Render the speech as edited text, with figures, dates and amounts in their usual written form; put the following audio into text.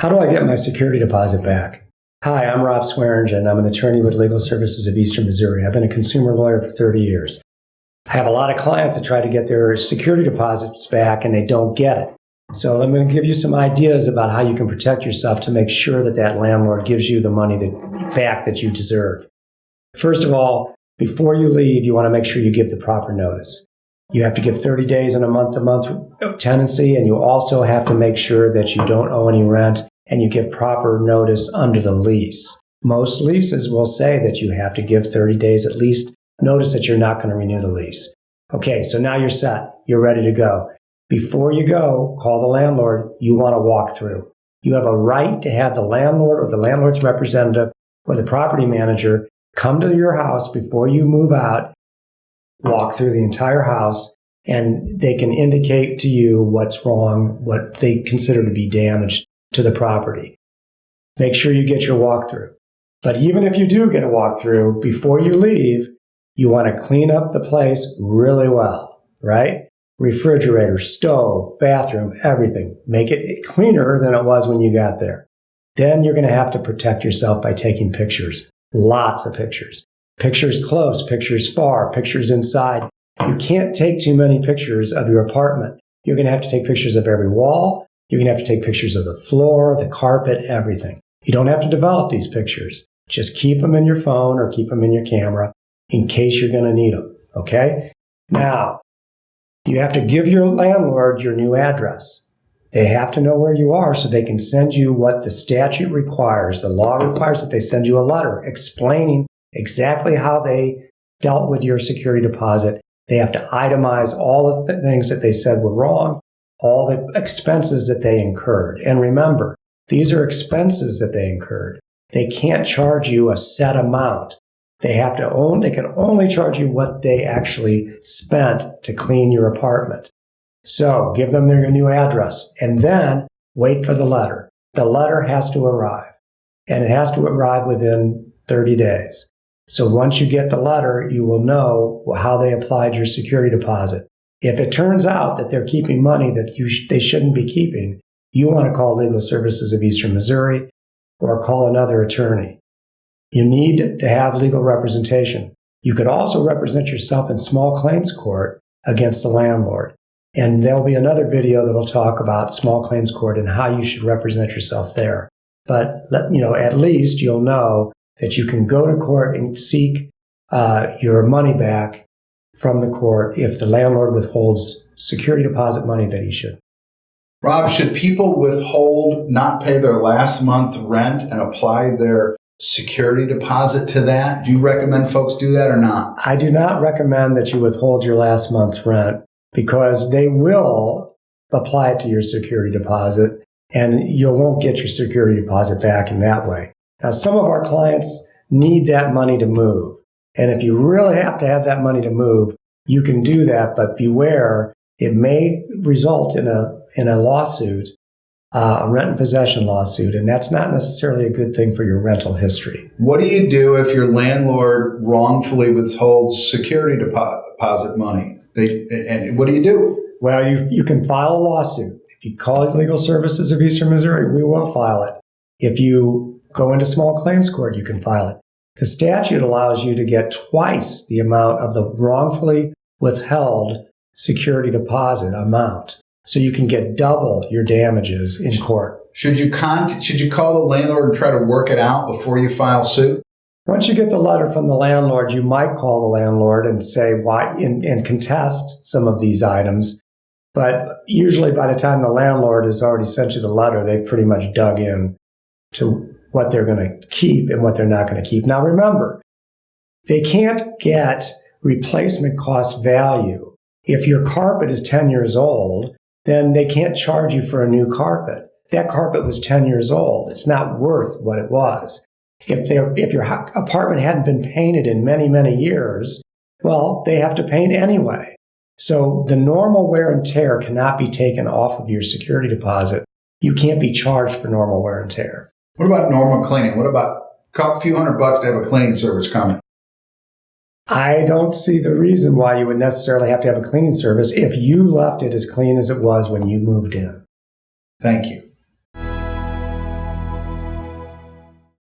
How do I get my security deposit back? Hi, I'm Rob Swearingen. I'm an attorney with Legal Services of Eastern Missouri. I've been a consumer lawyer for 30 years. I have a lot of clients that try to get their security deposits back and they don't get it. So I'm going to give you some ideas about how you can protect yourself to make sure that that landlord gives you the money back that you deserve. First of all, before you leave, you want to make sure you give the proper notice. You have to give 30 days and a month-to-month tenancy, and you also have to make sure that you don't owe any rent and you give proper notice under the lease. Most leases will say that you have to give 30 days at least notice that you're not going to renew the lease. Okay, so now you're set. You're ready to go. Before you go, call the landlord. You want to walk through. You have a right to have the landlord or the landlord's representative or the property manager come to your house before you move out, walk through the entire house, and they can indicate to you what's wrong, what they consider to be damaged to the property. Make sure you get your walkthrough. But even if you do get a walkthrough, before you leave, you want to clean up the place really well, right? Refrigerator, stove, bathroom, everything. Make it cleaner than it was when you got there. Then you're going to have to protect yourself by taking pictures. Lots of pictures. Pictures close, pictures far, pictures inside. You can't take too many pictures of your apartment. You're going to have to take pictures of every wall. You're going to have to take pictures of the floor, the carpet, everything. You don't have to develop these pictures. Just keep them in your phone or keep them in your camera in case you're going to need them, okay? Now, you have to give your landlord your new address. They have to know where you are so they can send you what the statute requires. The law requires that they send you a letter explaining exactly how they dealt with your security deposit. They have to itemize all of the things that they said were wrong, all the expenses that they incurred. And remember, these are expenses that they incurred. They can't charge you a set amount. They can only charge you what they actually spent to clean your apartment. So give them their new address and then wait for the letter. The letter has to arrive, and it has to arrive within 30 days. So once you get the letter, you will know how they applied your security deposit. If it turns out that they're keeping money that they shouldn't be keeping, you want to call Legal Services of Eastern Missouri or call another attorney. You need to have legal representation. You could also represent yourself in small claims court against the landlord. And there'll be another video that'll talk about small claims court and how you should represent yourself there. But at least you'll know that you can go to court and seek your money back from the court if the landlord withholds security deposit money that he should. Rob, should people withhold, not pay their last month rent and apply their security deposit to that? Do you recommend folks do that or not? I do not recommend that you withhold your last month's rent because they will apply it to your security deposit and you won't get your security deposit back in that way. Now, some of our clients need that money to move. And if you really have to have that money to move, you can do that, but beware, it may result in a lawsuit, a rent and possession lawsuit, and that's not necessarily a good thing for your rental history. What do you do if your landlord wrongfully withholds security deposit money? And what do you do? Well, you can file a lawsuit. If you call Legal Services of Eastern Missouri, we will file it. If you go into small claims court, you can file it. The statute allows you to get twice the amount of the wrongfully withheld security deposit amount. So you can get double your damages in court. Should you call the landlord and try to work it out before you file suit? Once you get the letter from the landlord, you might call the landlord and say why and contest some of these items. But usually by the time the landlord has already sent you the letter, they've pretty much dug in to what they're going to keep and what they're not going to keep. Now remember, they can't get replacement cost value. If your carpet is 10 years old, then they can't charge you for a new carpet. That carpet was 10 years old. It's not worth what it was. If your apartment hadn't been painted in many, many years, well, they have to paint anyway. So the normal wear and tear cannot be taken off of your security deposit. You can't be charged for normal wear and tear. What about normal cleaning? What about a few $100 to have a cleaning service coming? I don't see the reason why you would necessarily have to have a cleaning service if you left it as clean as it was when you moved in. Thank you.